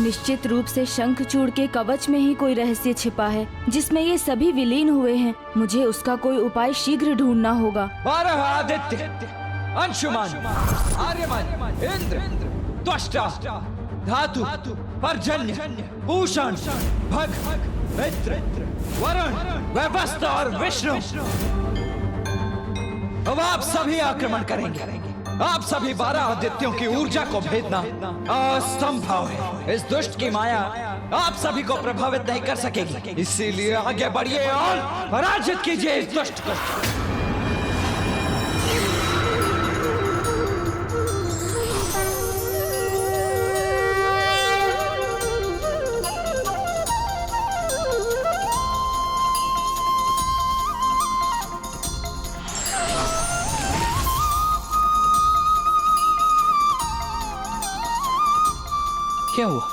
निश्चित रूप से शंखचूड़ के कवच में ही कोई रहस्य छिपा है जिसमें ये सभी विलीन हुए हैं। मुझे उसका कोई उपाय शीघ्र ढूंढना होगा। 12 आदित्य, अंशुमान, आर्यमान, इंद्र, त्वष्टा, धातु, पर्जन्य, भूषण, भग, मित्र, वरुण, वैवस्वत और विष्णु। अब आप सभी आक्रमण करेंगे। आप सभी 12 आदित्यों की ऊर्जा को भेदना असंभव है। इस दुष्ट की माया आप सभी को प्रभावित नहीं कर सकेगी। इसीलिए आगे बढ़िए और पराजित कीजिए इस दुष्ट को। क्या हुआ?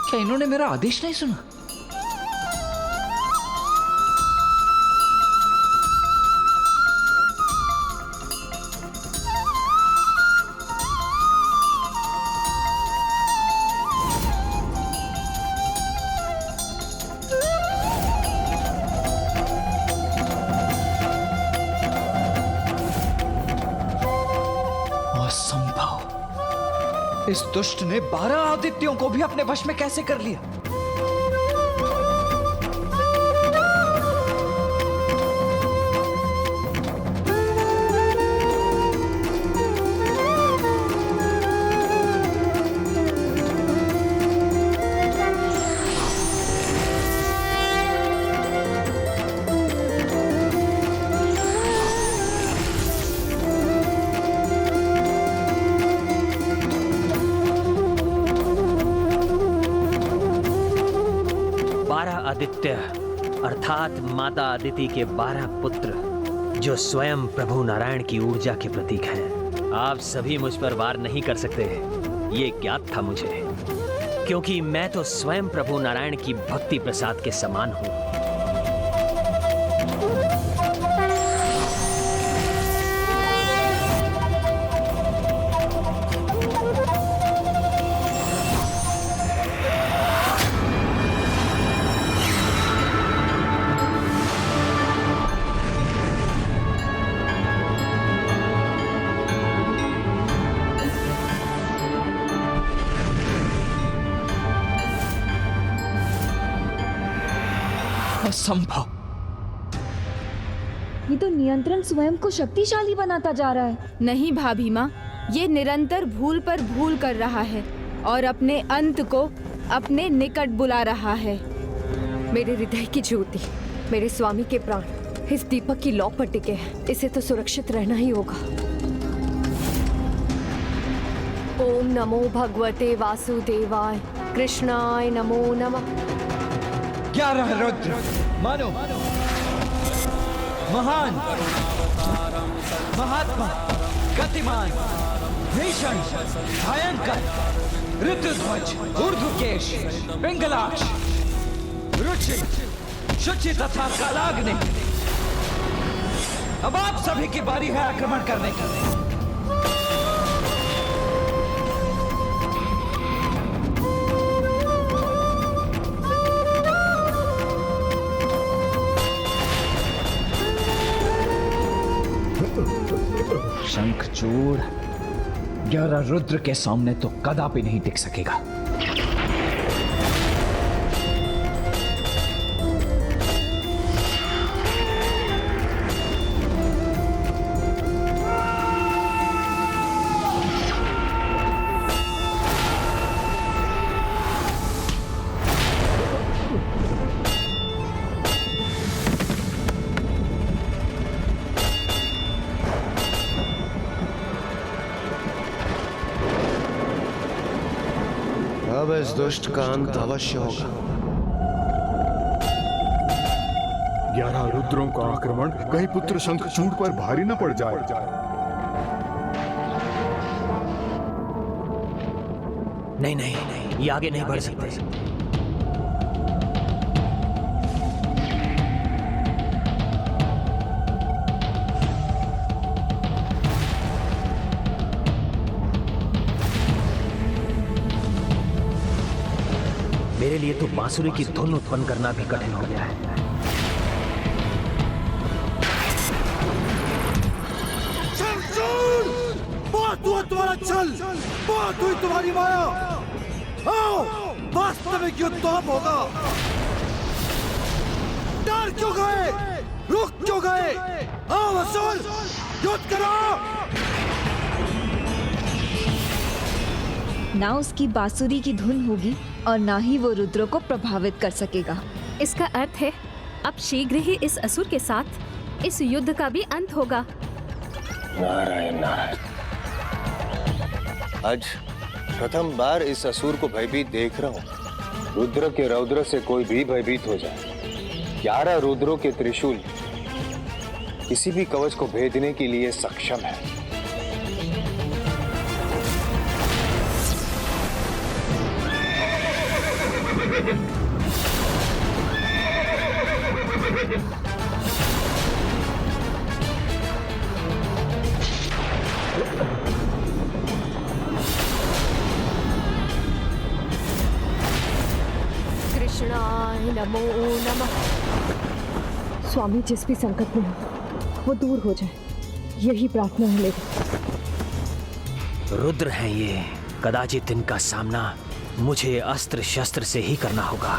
क्या इन्होंने मेरा आदेश नहीं सुना? असंभव। इस दुष्ट ने 12 आदित्यों को भी अपने वश में कैसे कर लिया? आदित्य अर्थात माता अदिति के 12 पुत्र जो स्वयं प्रभु नारायण की ऊर्जा के प्रतीक हैं। आप सभी मुझ पर वार नहीं कर सकते। ये ज्ञात था मुझे, क्योंकि मैं तो स्वयं प्रभु नारायण की भक्ति प्रसाद के समान हूं। असंभव। ये तो नियंत्रण स्वयं को शक्तिशाली बनाता जा रहा है। नहीं भाभी माँ, ये निरंतर भूल पर भूल कर रहा है और अपने अंत को अपने निकट बुला रहा है। मेरे हृदय की ज्योति, मेरे स्वामी के प्राण इस दीपक की लौ पर टिके हैं। इसे तो सुरक्षित रहना ही होगा। ओम नमो भगवते वासुदेवाय, कृष्णाय नमो नमः। 11 रुद्र, मानो, महान, महात्मा, गतिमान, भीषण, भयंकर, ऋतुध्वज, ऊर्ध्वकेश, पिंगलाक्ष, रुचि, शुचि तथा कालाग्नि। अब आप सभी की बारी है आक्रमण करने की। शंखचूड़ 11 रुद्र के सामने तो कदापि नहीं टिक सकेगा। अब इस दुष्ट का अंत अवश्य होगा। 11 रुद्रों का आक्रमण कहीं पुत्र शंखचूड़ पर भारी न पड़ जाए। नहीं नहीं, ये आगे नहीं बढ़ सकते। मेरे लिए तो बांसुरी की धुन उत्पन्न करना भी कठिन हो गया है। बहुत हुआ तुम्हारा छल, बहुत हुई तुम्हारी माया। आओ, वास्तविक युद्ध तो अब होगा। डर क्यों गए, रुक क्यों गए? आओ असुर, युद्ध करो। ना उसकी बांसुरी की धुन होगी और ना ही वो रुद्र को प्रभावित कर सकेगा। इसका अर्थ है अब शीघ्र ही इस असुर के साथ इस युद्ध का भी अंत होगा। नारायण नारायण। आज प्रथम बार इस असुर को भयभीत देख रहा हूँ। रुद्र के रौद्र से कोई भी भयभीत हो जाए। 11 रुद्रों के त्रिशूल किसी भी कवच को भेदने के लिए सक्षम है। कृष्णाय नमो नमः। स्वामी जिस भी संकट में हो वो दूर हो जाए, यही प्रार्थना है मेरी। रुद्र हैं ये, कदाचित इनका सामना मुझे अस्त्र शस्त्र से ही करना होगा।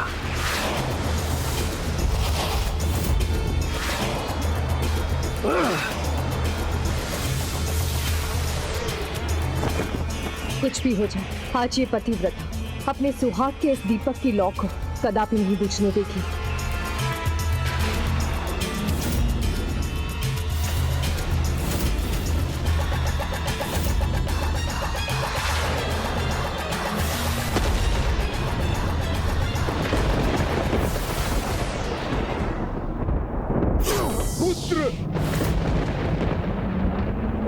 कुछ भी हो जाए, आज ये पतिव्रता अपने सुहाग के इस दीपक की लौ को कदापि नहीं बुझने देगी।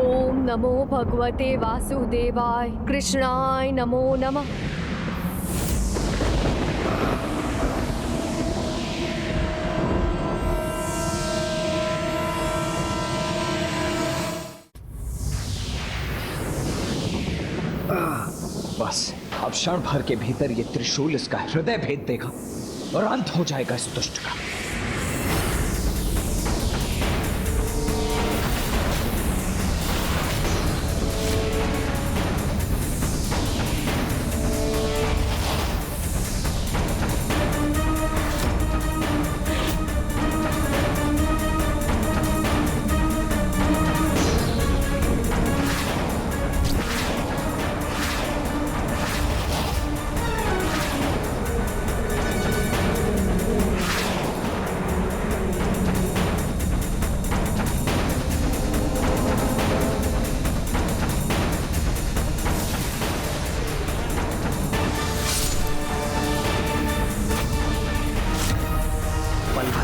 ओम नमो भगवते वासुदेवाय। कृष्णाय नमो नमः। बस अब क्षण भर के भीतर ये त्रिशूल इसका हृदय भेद देगा और अंत हो जाएगा इस दुष्ट का।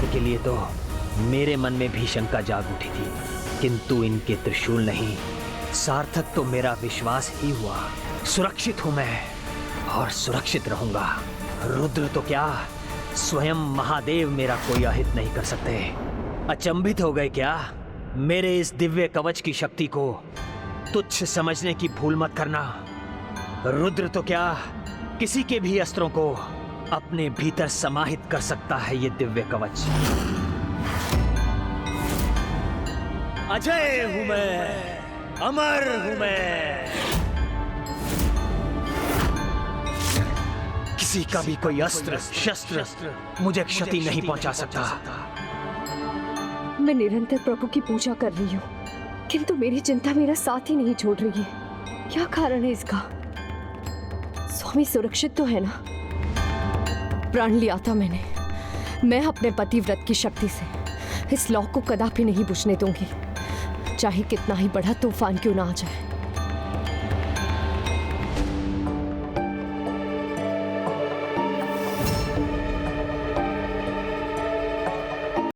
के लिए तो मेरे मन में भी शंका जाग उठी थी, किंतु इनके त्रिशूल नहीं, सार्थक तो मेरा विश्वास ही हुआ। सुरक्षित हूं मैं और सुरक्षित रहूंगा। रुद्र तो क्या, स्वयं महादेव मेरा कोई अहित नहीं कर सकते। अचंभित हो गए क्या? मेरे इस दिव्य कवच की शक्ति को तुच्छ समझने की भूल मत करना। रुद्र तो क्या, किसी के भी अस्त्रों को अपने भीतर समाहित कर सकता है ये दिव्य कवच। अजय हूं मैं, अमर हूं मैं। किसी का भी कोई अस्त्र शस्त्र मुझे क्षति नहीं पहुंचा सकता। मैं निरंतर प्रभु की पूजा कर रही हूँ, किंतु मेरी चिंता मेरा साथ ही नहीं छोड़ रही है। क्या कारण है इसका? स्वामी सुरक्षित तो है ना? प्राण लिया था मैंने। मैं अपने पतिव्रत की शक्ति से इस लौ को कदापि नहीं बुझने दूंगी, चाहे कितना ही बड़ा तूफान क्यों ना आ जाए।